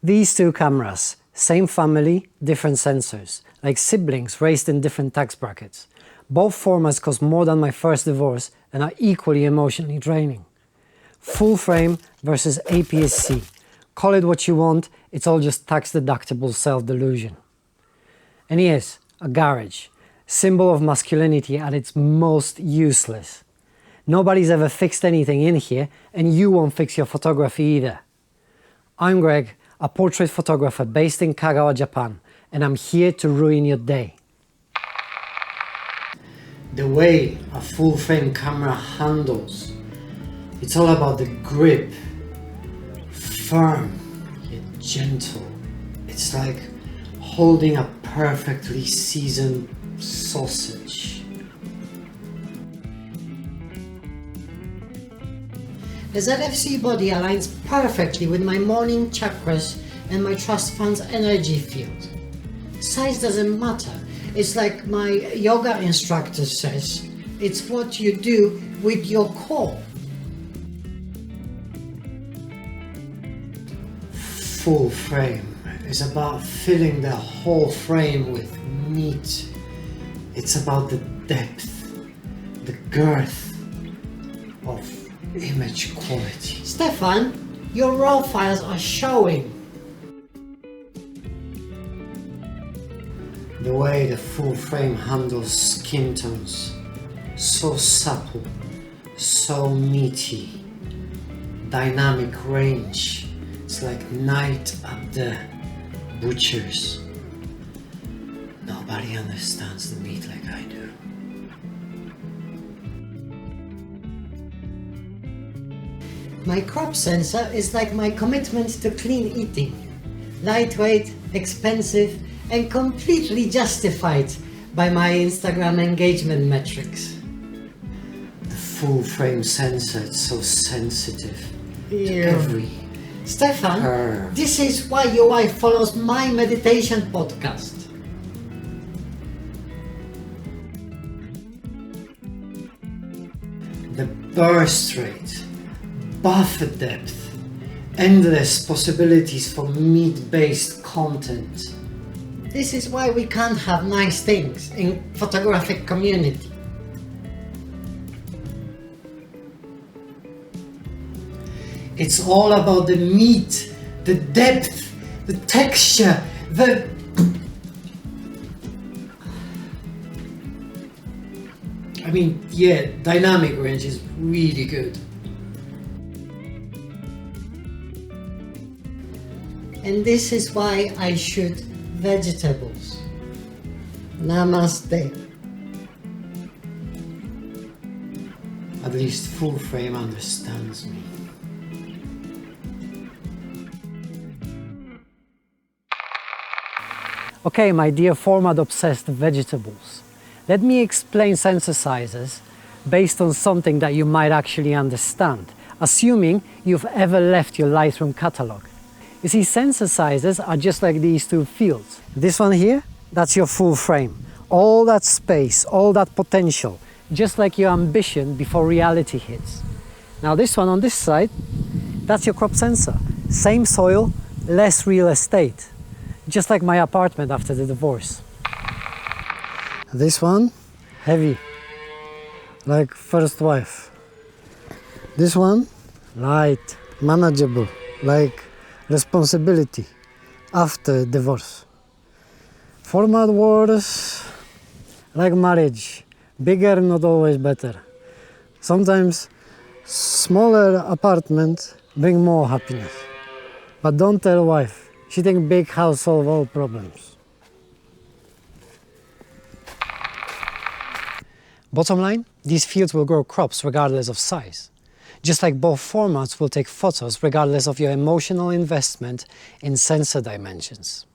These two cameras, same family, different sensors, like siblings raised in different tax brackets. Both formats cost more than my first divorce and are equally emotionally draining. Full frame versus APS-C. Call it what you want, it's all just tax-deductible self-delusion. And here's a garage, symbol of masculinity at its most useless. Nobody's ever fixed anything in here, and you won't fix your photography either. I'm Greg, a portrait photographer based in Kagawa, Japan, and I'm here to ruin your day. The way a full-frame camera handles, it's all about the grip. Firm, yet gentle. It's like holding a perfectly seasoned sausage. The Zfc body aligns perfectly with my morning chakras and my trust fund's energy field. Size doesn't matter. It's like my yoga instructor says, it's what you do with your core. Full frame is about filling the whole frame with meat. It's about the depth, the girth of image quality. Stefan, your raw files are showing. The way the full frame handles skin tones, so supple, so meaty, dynamic range. It's like night at the butcher's. Nobody understands the meat like I do. My crop sensor is like my commitment to clean eating. Lightweight, expensive, and completely justified by my Instagram engagement metrics. The full frame sensor, it's so sensitive to Ew. every Stefan, curve. this is why your wife follows my meditation podcast. The burst rate, buffer depth, endless possibilities for meat-based content. This is why we can't have nice things in photographic community. It's all about the meat, the depth, the texture, yeah, dynamic range is really good. And this is why I shoot vegetables. Namaste. At least full frame understands me. Okay, my dear format-obsessed vegetables, let me explain sensor sizes based on something that you might actually understand, assuming you've ever left your Lightroom catalog. You see, sensor sizes are just like these two fields. This one here, that's your full frame. All that space, all that potential, just like your ambition before reality hits. Now this one on this side, that's your crop sensor. Same soil, less real estate. Just like my apartment after the divorce. This one, heavy, like first wife. This one, light, manageable, like responsibility after divorce. Format wars, like marriage, bigger not always better. Sometimes smaller apartments bring more happiness. But don't tell wife. She thinks big house solve all problems. Bottom line, these fields will grow crops regardless of size. Just like both formats will take photos regardless of your emotional investment in sensor dimensions.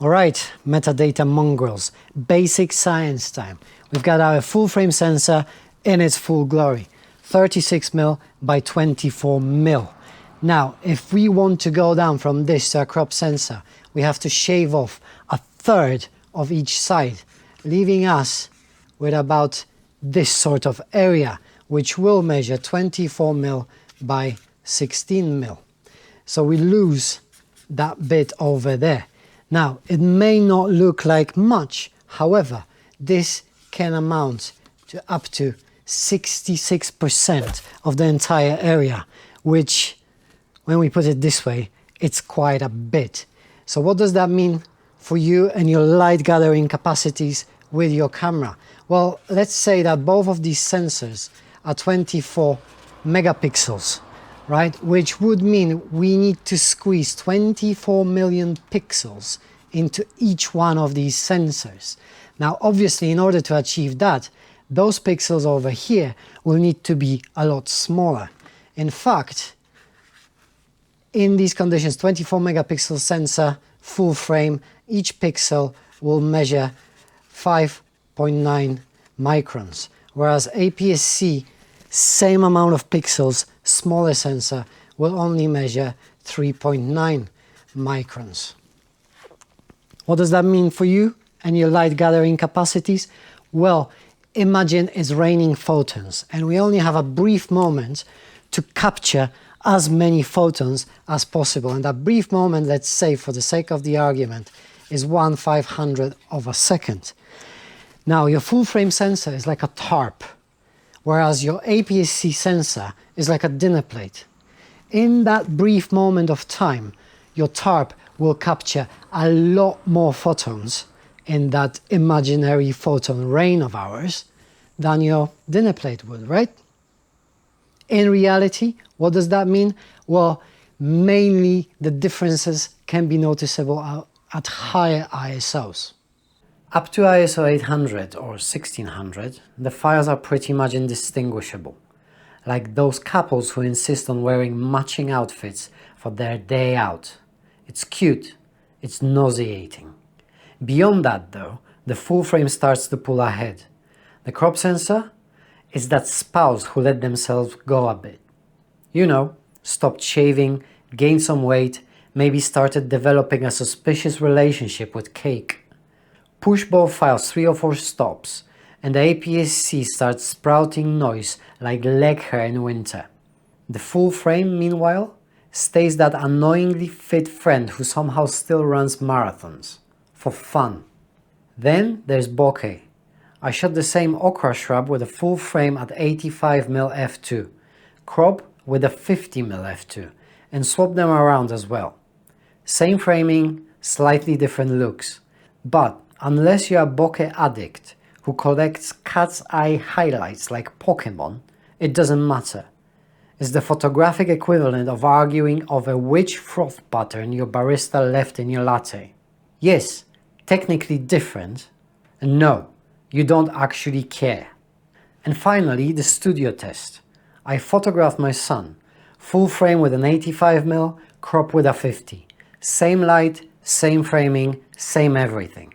Alright, metadata mongrels, basic science time. We've got our full frame sensor in its full glory, 36mm by 24mm. Now, if we want to go down from this to a crop sensor, we have to shave off a third of each side, leaving us with about this sort of area, which will measure 24mm by 16mm. So we lose that bit over there. Now, it may not look like much, however, this can amount to up to 66% of the entire area, which, when we put it this way, it's quite a bit. So what does that mean for you and your light gathering capacities with your camera? Well, let's say that both of these sensors are 24 megapixels, right? Which would mean we need to squeeze 24 million pixels into each one of these sensors. Now, obviously, in order to achieve that, those pixels over here will need to be a lot smaller. In fact, in these conditions, 24 megapixel sensor, full frame, each pixel will measure 5.9 microns, whereas APS-C, same amount of pixels, smaller sensor, will only measure 3.9 microns. What does that mean for you and your light gathering capacities? Well, imagine it's raining photons and we only have a brief moment to capture as many photons as possible. And that brief moment, let's say for the sake of the argument, is 1/500 of a second. Now, your full frame sensor is like a tarp, whereas your APS-C sensor is like a dinner plate. In that brief moment of time, your tarp will capture a lot more photons in that imaginary photon rain of ours than your dinner plate would, right? In reality, what does that mean? Well, mainly the differences can be noticeable at higher ISOs. Up to ISO 800 or 1600, the files are pretty much indistinguishable, like those couples who insist on wearing matching outfits for their day out. It's cute, it's nauseating. Beyond that though, the full frame starts to pull ahead. The crop sensor is that spouse who let themselves go a bit. You know, stopped shaving, gained some weight, maybe started developing a suspicious relationship with cake. Push both files 3 or 4 stops and the APS-C starts sprouting noise like leg hair in winter. The full frame, meanwhile, stays that annoyingly fit friend who somehow still runs marathons. For fun. Then there's bokeh. I shot the same okra shrub with a full frame at 85mm f2, crop with a 50mm f2, and swap them around as well. Same framing, slightly different looks. But unless you're a bokeh addict who collects cat's eye highlights like Pokemon, it doesn't matter. It's the photographic equivalent of arguing over which froth pattern your barista left in your latte. Yes, technically different, and no, you don't actually care. And finally, the studio test. I photographed my son, full frame with an 85mm, crop with a 50. Same light, same framing, same everything.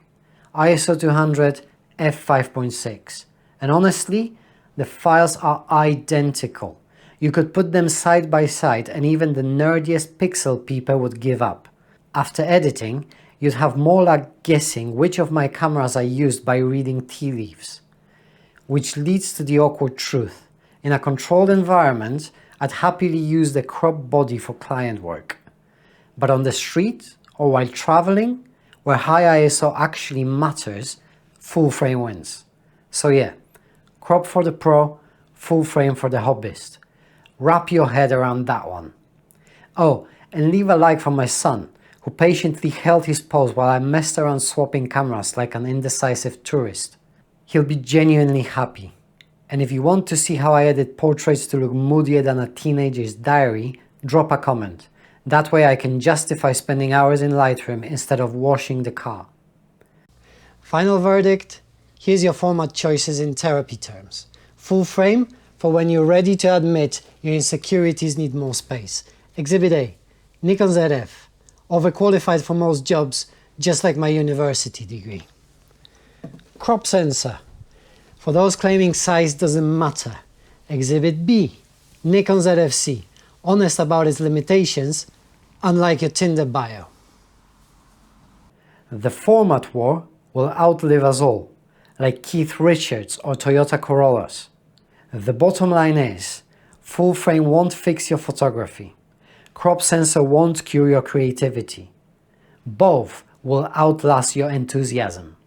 ISO 200, f5.6. And honestly, the files are identical. You could put them side by side and even the nerdiest pixel peeper would give up. After editing, you'd have more luck guessing which of my cameras I used by reading tea leaves. Which leads to the awkward truth. In a controlled environment, I'd happily use the crop body for client work. But on the street or while traveling, where high ISO actually matters, full frame wins. So yeah, crop for the pro, full frame for the hobbyist. Wrap your head around that one. Oh, and leave a like for my son, who patiently held his pose while I messed around swapping cameras like an indecisive tourist. He'll be genuinely happy. And if you want to see how I edit portraits to look moodier than a teenager's diary, drop a comment. That way I can justify spending hours in Lightroom instead of washing the car. Final verdict, here's your format choices in therapy terms. Full frame, for when you're ready to admit your insecurities need more space. Exhibit A, Nikon Zf, overqualified for most jobs, just like my university degree. Crop sensor, for those claiming size doesn't matter. Exhibit B, Nikon Zfc, honest about its limitations, unlike your Tinder bio. The format war will outlive us all, like Keith Richards or Toyota Corollas. The bottom line is, full frame won't fix your photography. crop sensor won't cure your creativity. Both will outlast your enthusiasm.